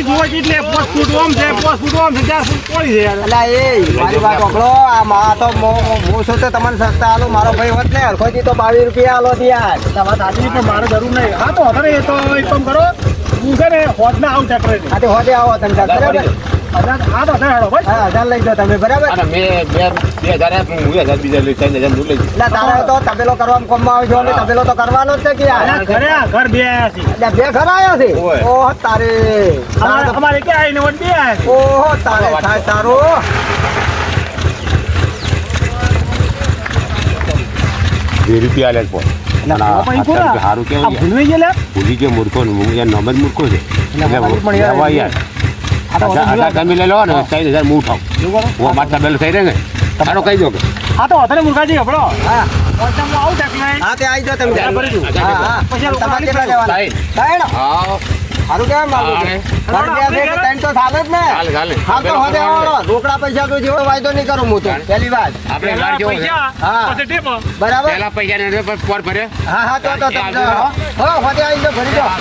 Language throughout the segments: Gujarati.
ઈ જોવા એટલે 5 ફૂટ ઓમ છે 5 ફૂટ ઓમ છે 4 ફૂટ પડી છે યાર. એટલે એ મારી વાત સાંભળો આ માં તો હું છું તો તમને સસ્તા આલો મારો ભાઈ હોત ને હરખોજી તો 22 રૂપિયા આલો યાર. વાત સાચી પણ મારે જરૂર નહીં. હા તો હવે એ તો એક કામ કરો હું છે ને હોદ ના આવું ટ્રેક્ટર હા તો હોદે આવો તમે બરાબર. હા તો હેડો ભાઈ. હા 1000 લઈ જાઓ તમે બરાબર. અને મેં 2000 આપ્યું, હું 1000 બીજા લઈ 3000 લઈ લઈશ. એટલે તારે તો તબેલો કરવા કોમમાં આવ્યો છો અને તબેલો તો કરવાનો જ છે કે યાર. અલા ઘરે આ ઘર બે આયા છે. એટલે બે ઘર આવ્યા છે. ઓય. ઓહ તારે અમારે ક્યાં આવીને વોટ બે આયા છે. ઓહો તારે થાય તારું. 2 રૂપિયા આલે છે પણ. અને આ પણ ઈ કોના? સારું આ કેવું ભૂલવી ગયેલા ભૂલી ગયો મૂર્ખો ને હું યાર નંબર મૂર્ખો છે મારી પણ યાર લેવા યાર આ તો આટલા તમે લઈ લો ને 3000 હું ઉઠાવ એવું કરો. હું અમારે તબેલો થઈ રહે ને તારો કહી દો કે હા તો વધારે મુરગાજી હબળો હા પૈસા હું આવું ટ્રેક્ટર હા તે આવી જાઓ તમે. હા, ભરી દઉં. હા હા પછી તમારે કેટલા લેવાના? સાહેબ. સાહેબ હા સારું કેમ મારું હા, ઘર ગયા છે તો ત્રણ તો ચાલે જ ને. ચાલે ચાલે હા તો હવે આવો. રોકડા પૈસા તો જેવો વાયદો નહીં કરું હું તો પહેલી વાત આપણે વાર કેવો છે પૈસા હા. પછી ટીપો. બરાબર. પહેલા પૈસા ને પોર ભરે હા હા તો એ તમને આજુ હો હોદે આવી જાઓ ભરી જાઓ.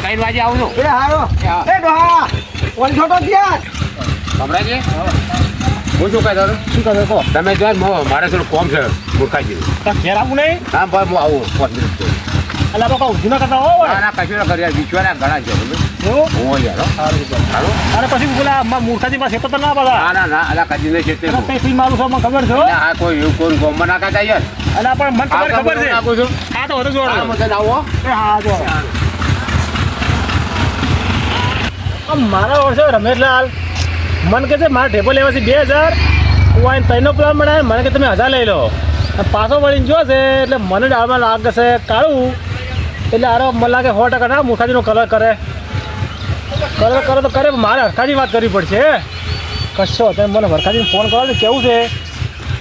3 વાગે આવું છું એ હારો હા. એ ડોહા ઓન છોટો ત્યાં સમરાજી હું શું કહી દઉં શું કરે કહો તમે જો મારે થોડું કોમ છે મૂર્ખાજી ઘેર આવું નહીં હા ભાઈ હું આવું 5 મિનિટ તો. એટલે બાપા ઊંધું ના કરતા હોય ના ના કશું ના કર્યા વિશ્વાના ઘણા છે તમે એવું હું યાર હો. સારું અને પછી પેલા મૂર્ખાજી પાસે તો ના બધા ના ના ના અલા કદી નહીં છે કઈ ફી મારું છો મને ખબર છે હો. આ કોઈ એવું કોઈ ગોમમાં ના કાઢા યાર અને પણ મને તમારી ખબર છે નાખું છું આ તો વધુ હા જોડો મને આવો એ હા જો મારા વર્ષે રમેશલાલ મને કહે છે મારા ઢેપો લેવાથી 2000 હું આને ત્રણનો પ્લાન બનાવે મને કે તમે 1000 લઈ લો અને પાછો વળીને જો છે એટલે મને ડાળમાં લાગે છે કાળું એટલે આરો મને લાગે 100% ના મુખાજીનો કલર કરે તો કરે મારે હરખાજી વાત કરવી પડશે કશો તમે મને હરખાજીને ફોન કરો ને કેવું છે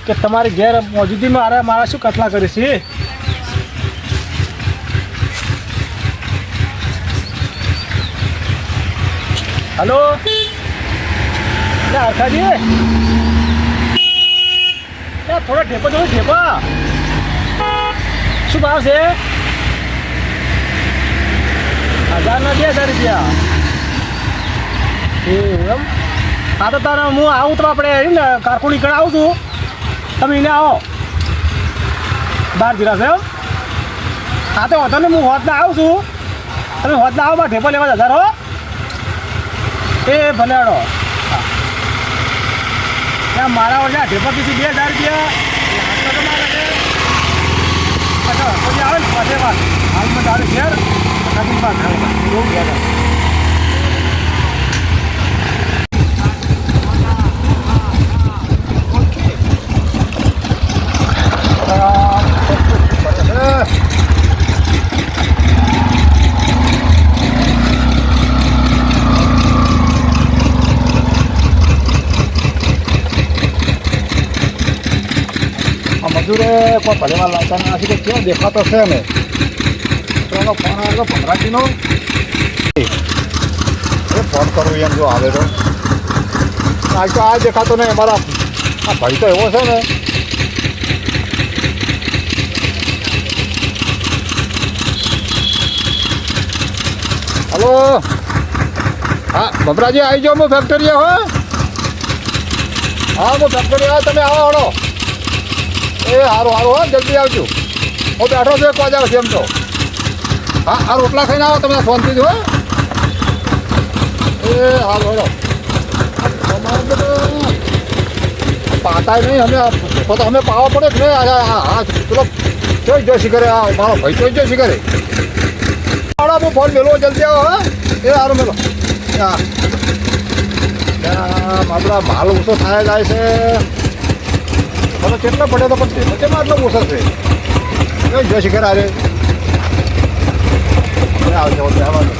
કે તમારી ઘેર મોજૂદીમાં મારા શું કથલા કરીશ હલો હરખાજી થોડો ઠેપો જોડો ઠેપા શું ભાવ છે 1000 ના 2000 રૂપિયા એમ હા તો તારે હું આવું તો આપણે ને કારકુડી કણ આવું છું તમે એને આવો 12 જીરા છે એમ હા તો વધો ને હું હોદના આવું છું તમે હોદના આવો ઠેપો લેવા 1000 હો એ ભલે હડો ત્યાં મારા ઓછા ઢેપા પીસી 2000 રૂપિયા પછી આવે ને પાસે વાત હાલમાં તારે ઘેર નદીમાં એવું ઘેર મજૂરે કોઈ ભલેમાં લાવતા નથી કે કેવો દેખાતો છે ને તો એનો ફોન આવ્યો 15નો ફોન કરું એમ જો આવે તો આજ તો આ દેખાતો નહીં અમારા આ ભાઈ તો એવો છે ને હલો હા ભભરાજી આવી જાઓ હું ફેક્ટરી હો હા હું ફેક્ટરી આવો તમે આવો હળો એ સારું સારું હો જલ્દી આવજો હું બેઠો છું 1 વાગ્યા પછી એમ તો હા આ રોટલા ખાઈને આવો તમે શાંતિથી હો એ સારું હેલો પાતા નહીં અમે પાવા પડે જ નહીં હા ચલો જોઈ જોશી કરે મારો ભાઈ જોઈ જોશી કરે આવડો હું ફોન મેળવો જલ્દી આવો હા એ સારું મેળો હા આપણા માલ ઓછો થાય જાય છે હવે કેટલો પડ્યો તો પણ વચ્ચેમાં આટલો ઓછો છે જોઈ જોશી કરે અરે આવજો આવવાનું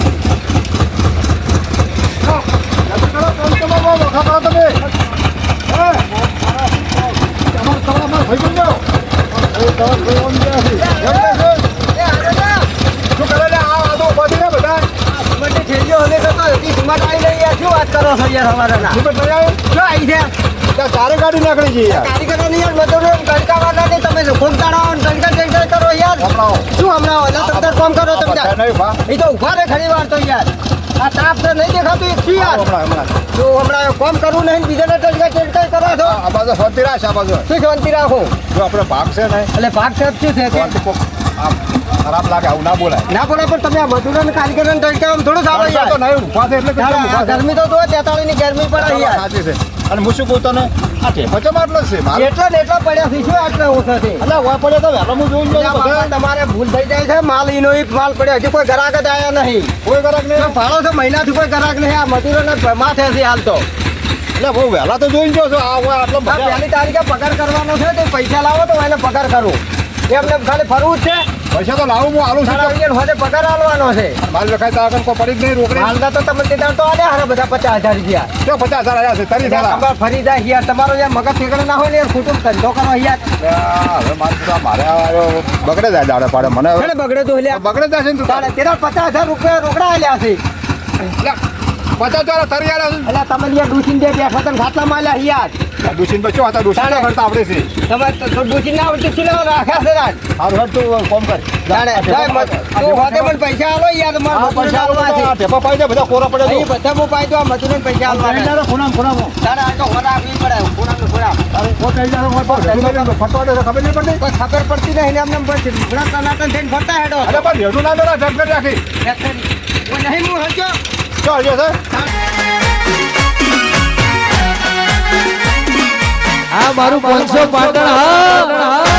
તમે તારે ગાડી નાખડી છે યાર કારીગરો ની યાર મજૂરો ગણકા વાળા ને તમે ખોમ તાળો ગણકા કરો યાર શું હમણાં તમને કામ કરો તમે એ તો ઉભા રે ઘણી વાર તો યાર આ તાપ છે નહીં દેખાતું એક છી યાર હમણાં જો હમણાં કામ કરવું નહીં બીજાને ટચકા કરો છો આ બાજુ શાંતિ રાખ આ બાજુ શું શાંતિ રાખો જો આપણે ભાગ છે ને એટલે ભાગ સાહેબ શું છે તે? આમ ખરાબ લાગે આવું ના બોલાય ના બોલે પણ તમે આ મજૂરોને કારીગરોને ટચકા આમ થોડું સારો તો યાર નહીં ઊભા છે એટલે યાર, કેટલા આ ઊભા છે? ગરમી તો જો 43 ની ગરમી પડે યાર સાચી છે અને હું શું કહું તને આ ટેપો ચમ આટલો જ છે મારે એટલો ને એટલો પડ્યા છે શું આટલો ઓછો છે એટલે હોય પડે તો વહેલો હું જોઈ એટલે લઉં આ બાપા તમારે ભૂલ થઈ જાય છે માલ ઈનો ઈ માલ પડ્યો હજી કોઈ ગ્રાહક જ આયા નહીં કોઈ ગરાક નહીં તો ફાળો છો મહિનાથી કોઈ ગ્રાહક નહીં આ મજૂરોને માથે છે હાલ તો એટલે બહુ વહેલા તો જોઈ ગયો છો આ હોય આટલો આ પહેલી તારીખે પગાર કરવાનો છે તો પૈસા લાવો તો એને પગાર કરું એમને ખાલી ફરવું જ છે પૈસા તો લાવું હું આલું સાડા છું અગિયાર વાગે પગાર આલવાનો છે મારી લખાય તો આગળ કોઈ પડી જ નહીં રોકડી હાલના તો તમે તે દાડો તો આલ્યા હારા બધા 50,000 રૂપિયા જો 50,000 આવ્યા છે તરી સાલા તમારે ફરી જાય યાર તમારો યાર મગજ ઠેકાણે ના હોય ને યાર કુટુંબ ધંધો કરો યાર હવે મારે બગડે જાય દાડે પાડે મને હવે છે બગડે તો લ્યા બગડે જશે ને તું તારે તેરા 50,000 રૂપિયા રોકડા આલ્યા છે એટલે 50,000 તરી આવ્યા એટલે તમે યાર ડૂસીને બે બેઠા તને ખાટલા માલ્યા યાર છે દુશીન બચ્યો હતા દુશીન તાણે. કરતા આપણે છે તમે તો ડૂસીને ના આવડતું ચીલા રાખ્યા છે રાત સારું હેડ તું કોમ કર જાણે તું હોતે પણ પૈસા આલો યાર મારા પૈસા આલવા છે ટેપા પાઈ દે બધા કોરા પડે અહીં બધા હું પાઈ દો આ મજૂરોને પૈસા આલવા છે ખૂણા તારે આ તો ખોરા આપવી પડે ખૂણાનું ખોરા ફટવા દે ખબર નહીં પડતી કોઈ ખબર પડતી નહીં ને અમને પછી ઘણા ટનાટન થઈને ફરતા હેડો અરે પણ હેડું ના દેના ઝટકટ રાખી કોઈ નહીં હું હજો ચાલ છે આ મારું 500 પાટણ હા